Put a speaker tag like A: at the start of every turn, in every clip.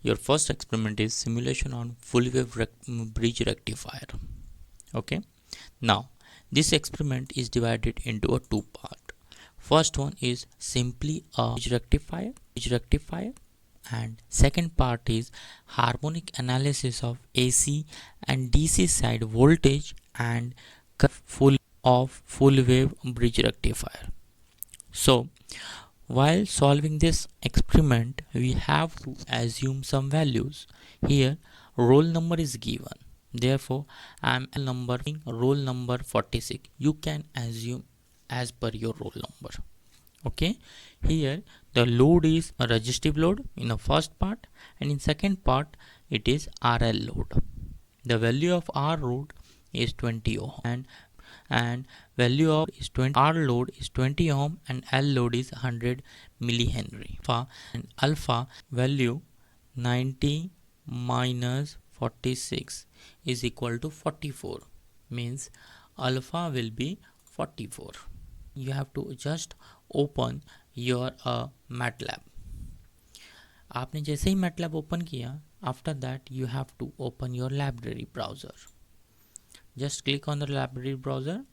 A: Your first experiment is simulation on full wave bridge rectifier. Okay. Now this experiment is divided into a two part. First one is simply a bridge rectifier, and second part is harmonic analysis of AC and DC side voltage and full wave bridge rectifier. So while solving this experiment, we have to assume some values. Here, roll number is given. Therefore, I am roll number 46. You can assume as per your roll number. Okay. Here, the load is a resistive load in the first part, and in second part, it is RL load. The value of R load is 20 ohm, and value of is 20 R load is 20 ohm, and L load is 100 millihenry. Alpha value 90 minus 46 is equal to 44, means alpha will be 44. You have to just open your MATLAB. आपने जैसे ही MATLAB open किया, after that you have to open your library browser. Just click on the library browser.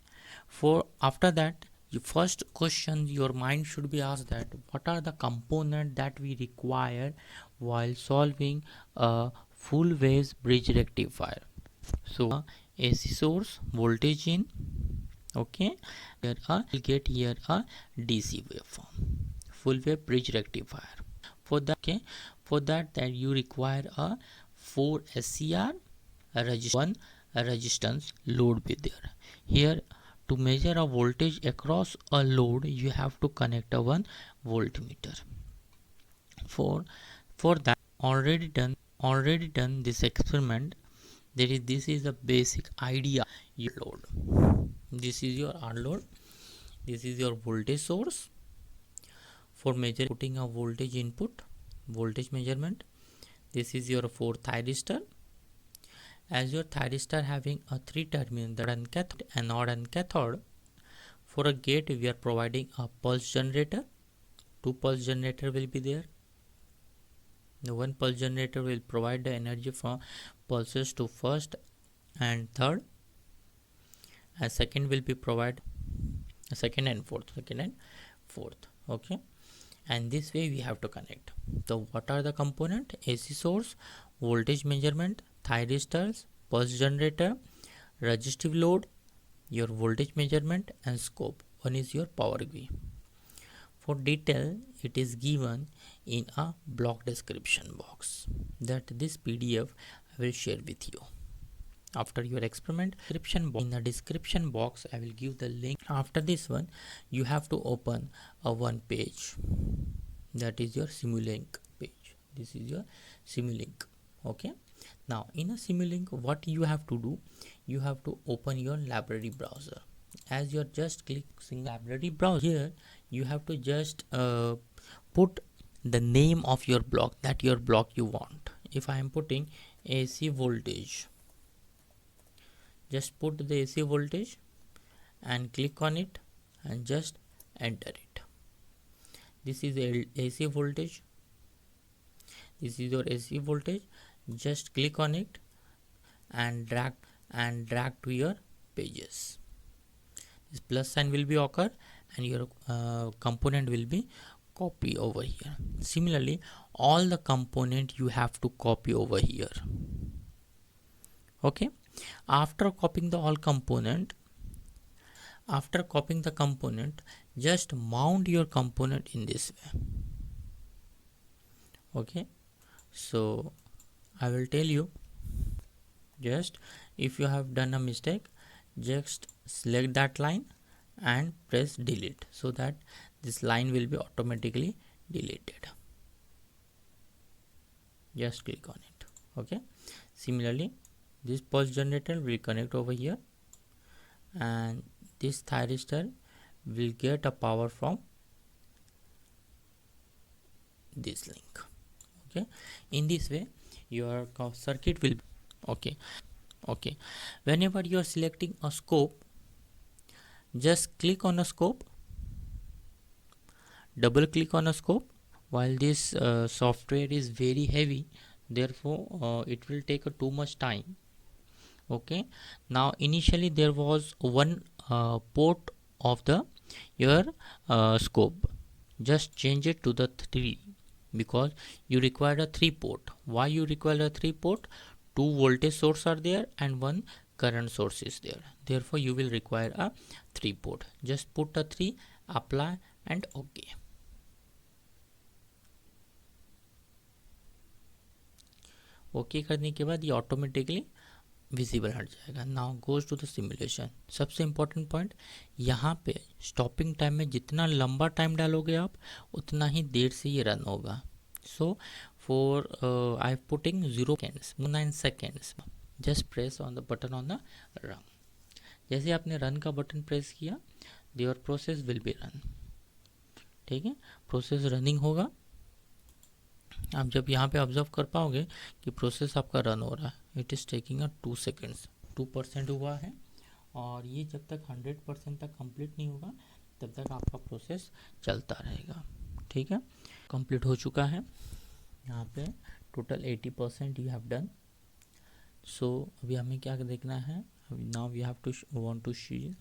A: For after that, your first question your mind should be asked that what are the components that we require while solving a full wave bridge rectifier. So AC source, voltage in, okay, here we'll get here a DC waveform, full wave bridge rectifier. For that, okay, for that you require a 4 SCR, a resistance load be there. Here to measure a voltage across a load, you have to connect a 1 voltmeter. For that already done this experiment. This is the basic idea. Your load. This is your R load. This is your voltage source. For measuring, putting a voltage input, voltage measurement. This is your 4 thyristor. As your thyristor having a 3 terminal, the anode and cathode. For a gate, we are providing a pulse generator. 2 pulse generator will be there. The 1 pulse generator will provide the energy from pulses to first and third. A second will be provide second and fourth. Okay. And this way we have to connect. So what are the component? AC source, voltage measurement, thyristors, pulse generator, resistive load, your voltage measurement, and scope. One is your power V. For detail, it is given in a block description box. That this PDF I will share with you. After your experiment, in the description box I will give the link. After this one, you have to open a one page. That is your Simulink page. This is your Simulink. Okay. Now in a Simulink, what you have to do? You have to open your library browser. As you're just clicking library browser, here you have to just put the name of your block, that your block you want. If I am putting AC voltage, just put the AC voltage and click on it and just enter it. This is AC voltage. This is your AC voltage. Just click on it and drag to your pages. This plus sign will be occur and your component will be copy over here. Similarly, all the component you have to copy over here. Okay. After copying the all component, just mount your component in this way. Okay. So I will tell you, just if you have done a mistake, just select that line and press delete, so that this line will be automatically deleted. Just click on it. Okay. Similarly, this pulse generator will connect over here, and this thyristor will get a power from this link. Okay. In this way your circuit will be okay. Whenever you are selecting a scope, just click on a scope, double click on a scope. While this software is very heavy, therefore it will take too much time. Okay, now initially there was one port of the your scope. Just change it to the 3 because you require a 3 port. Why you require a 3 port? 2 voltage source are there and 1 current source is there, therefore you will require a 3 port. Just put a 3, apply and okay. Okay करने के बाद ये automatically visible हट जाएगा. Now goes to the simulation. सबसे important point, यहाँ पे stopping time में जितना लंबा टाइम डालोगे आप उतना ही देर से ये रन होगा. So for I am putting 0 seconds 9 seconds. Just press on the button on the run. जैसे आपने रन का बटन प्रेस किया, your process will be run. ठीक है, प्रोसेस रनिंग होगा. आप जब यहाँ पे ऑब्जर्व कर पाओगे कि प्रोसेस आपका रन हो रहा है. It is taking 2 seconds. 2% हुआ है और ये जब तक 100% तक कंप्लीट नहीं होगा तब तक आपका प्रोसेस चलता रहेगा. ठीक है, कंप्लीट हो चुका है. यहाँ पे total 80% you have done. So अभी हमें क्या देखना है, now we have to want to see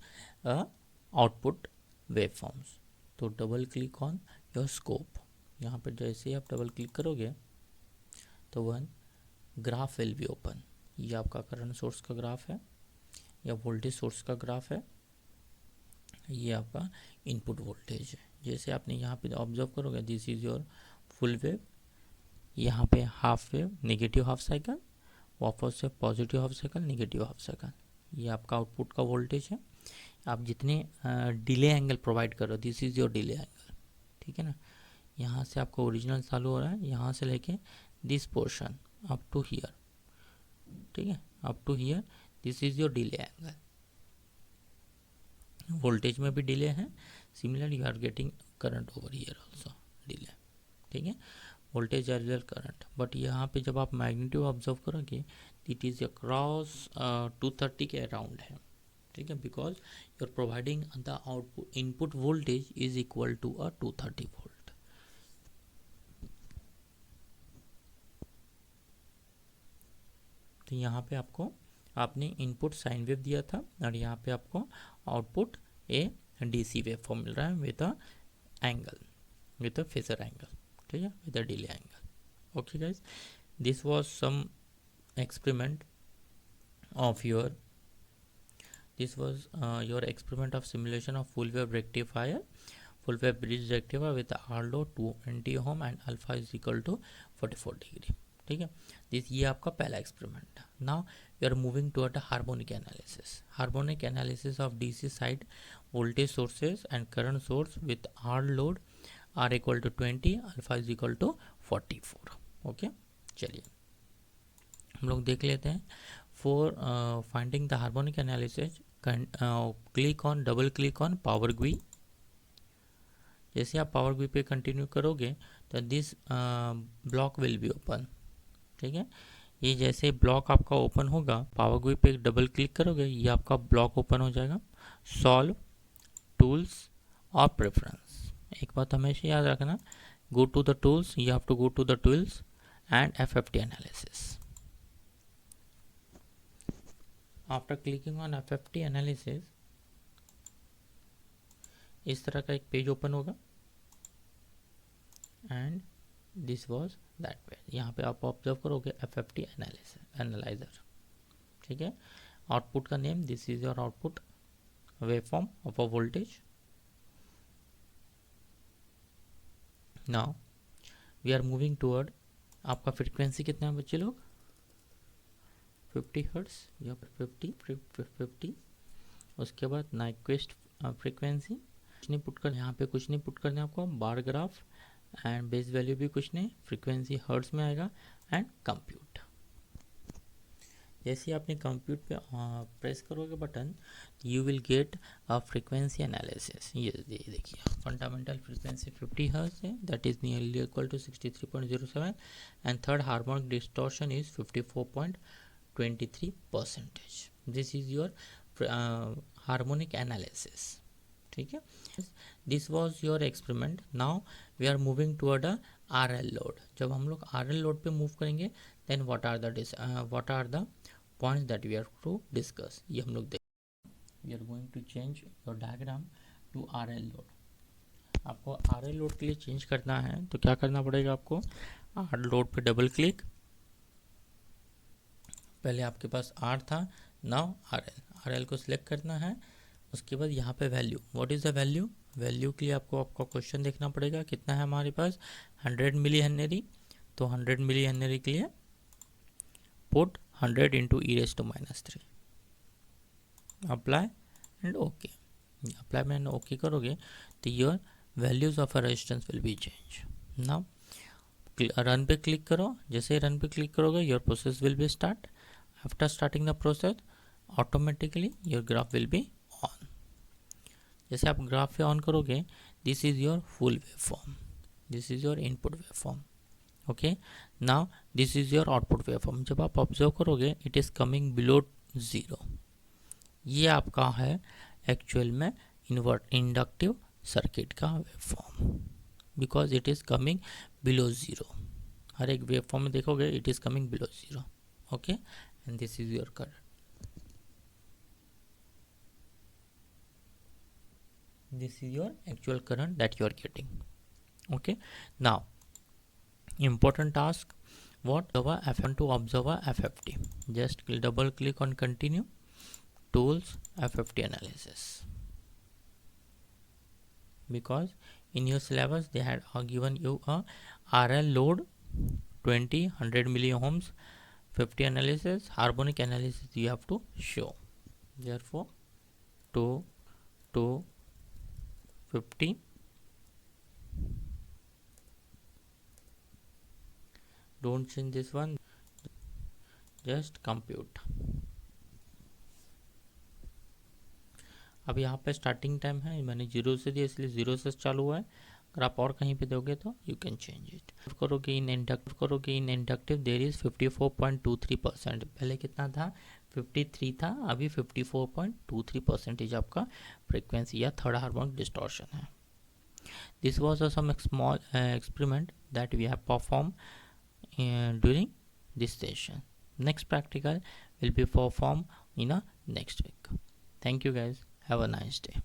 A: output wave forms. तो double click on your scope. यहाँ पर जैसे ही आप डबल क्लिक करोगे तो one graph will be open. ये आपका करंट सोर्स का ग्राफ है या वोल्टेज सोर्स का ग्राफ है. ये आपका इनपुट वोल्टेज है. जैसे आपने यहाँ पे ऑब्जर्व करोगे, this is your full wave. यहाँ पे half wave, negative half cycle, वापस से positive half cycle, negative half cycle. ये आपका आउटपुट का वोल्टेज है. आप जितने डिले एंगल प्रोवाइड करो, this is your delay angle. ठीक है ना, यहाँ से आपका ओरिजिनल चालू हो रहा है, यहाँ से लेके this portion up to here. ठीक है, up to here this is your delay angle. Voltage में भी डिले है. Similar you are getting current over here also delay. ठीक है, voltage as well current. But यहाँ पे जब आप मैग्नीट्यूड ऑब्जर्व करोगे, इट इज़ अक्रॉस 230 के अराउंड है. ठीक है, because you are providing the output input voltage is equal to 230 volt. तो यहाँ पे आपको आपने इनपुट साइन वेव दिया था और यहाँ पे आपको output a DC wave form मिल रहा है with a angle, with a phasor angle. ठीक है, with a delay angle. Okay guys, this was some experiment of your experiment of simulation of full wave rectifier, full wave bridge rectifier with R load 220 ohm and alpha is equal to 44 degree. ठीक है, ये आपका पहला experiment. Now we are moving toward harmonic analysis. Harmonic analysis of DC side voltage sources and current source with R load R equal to 20, alpha is equal to 44. Okay, चलिए हम लोग देख लेते हैं. For finding the harmonic analysis, click on, double click on power GUI. जैसे आप power GUI पे continue करोगे तो this block will be open. ठीक है, ये जैसे ब्लॉक आपका ओपन होगा, पावर ग्वी पे डबल क्लिक करोगे, ये आपका ब्लॉक ओपन हो जाएगा. सॉल्व, टूल्स और प्रेफरेंस. एक बात हमेशा याद रखना, go to the tools, you have to go to the tools and FFT analysis. After clicking on FFT analysis इस तरह का एक पेज ओपन होगा and this was that page. यहाँ पे आप ऑब्जर्व करोगे एफएफटी एनालाइजर. ठीक है, आउटपुट का name, this is your output waveform of a voltage. Now we are moving toward, आपका फ्रीक्वेंसी कितना है बच्चे लोग? 50 हर्ट्स या 50. उसके बाद नाइक्वेस्ट फ्रीक्वेंसी कुछ नहीं पुट कर, यहाँ पे कुछ नहीं पुट करना आपको. Bar graph and base value भी कुछ नहीं, फ्रीक्वेंसी हर्ट्स में आएगा. And compute. जैसे आपने कंप्यूट पे प्रेस करोगे button, you will get a frequency analysis. ये देखिए, फंडामेंटल फ्रीक्वेंसी 50 हर्ट्ज है, that is nearly equal to 63.07 and third harmonic distortion is 54.23%. This is your harmonic analysis. ठीक है, this was your experiment. Now we are moving toward a R L load. जब हम लोग R L load पे move करेंगे then what are the points that we are to discuss, ये हम लोग देख। We are going to change your diagram to R L load. आपको आर एल लोड के लिए चेंज करना है तो क्या करना पड़ेगा आपको, आर लोड पे डबल क्लिक, पहले आपके पास आर था, नाउ आर एल को सिलेक्ट करना है। उसके बाद यहाँ पे value, what is the value, value के लिए आपको आपका क्वेश्चन देखना पड़ेगा कितना है हमारे पास, 100 मिली हेनरी। तो 100 मिली हेनरी के लिए put 100 into e⁻⁻3, apply and okay. Apply में ओके करोगे तो your values of a resistance will be change. Now run पे क्लिक करो, जैसे ही रन पे क्लिक करोगे your process will be start. After starting the process automatically your graph will be on. जैसे आप ग्राफ पे ऑन करोगे, this is your full wave form, this is your input wave form, okay. Now this is your output wave form. जब आप observe करोगे it is coming below 0, ये आपका है एक्चुअल में इंडक्टिव सर्किट का wave form, because it is coming below 0। हर एक wave form में देखोगे it is coming below 0, okay. And this is your current, this is your actual current that you are getting, okay। Now important task, what F1 to observe a FFT, just double click on continue, tools, FFT analysis, because in your syllabus they had given you a RL load 20 100 milliohms 50 analysis, harmonic analysis you have to show, therefore 2 50 don't change this one, just compute। अब यहाँ पे starting time है, मैंने 0 से दिया इसलिए 0 से चालू हुआ है। अगर आप और कहीं पे दोगे तो यू कैन चेंज इट। करोगे इन इंडक्टिव देयर इज 54.23%, पहले कितना था 53 था, अभी 54.23% आपका फ्रीक्वेंसी या थर्ड हार्मोनिक डिस्टॉर्शन है। This was some small experiment that we have performed during this session. Next practical will be performed in a next week. Thank you guys. Have a nice day.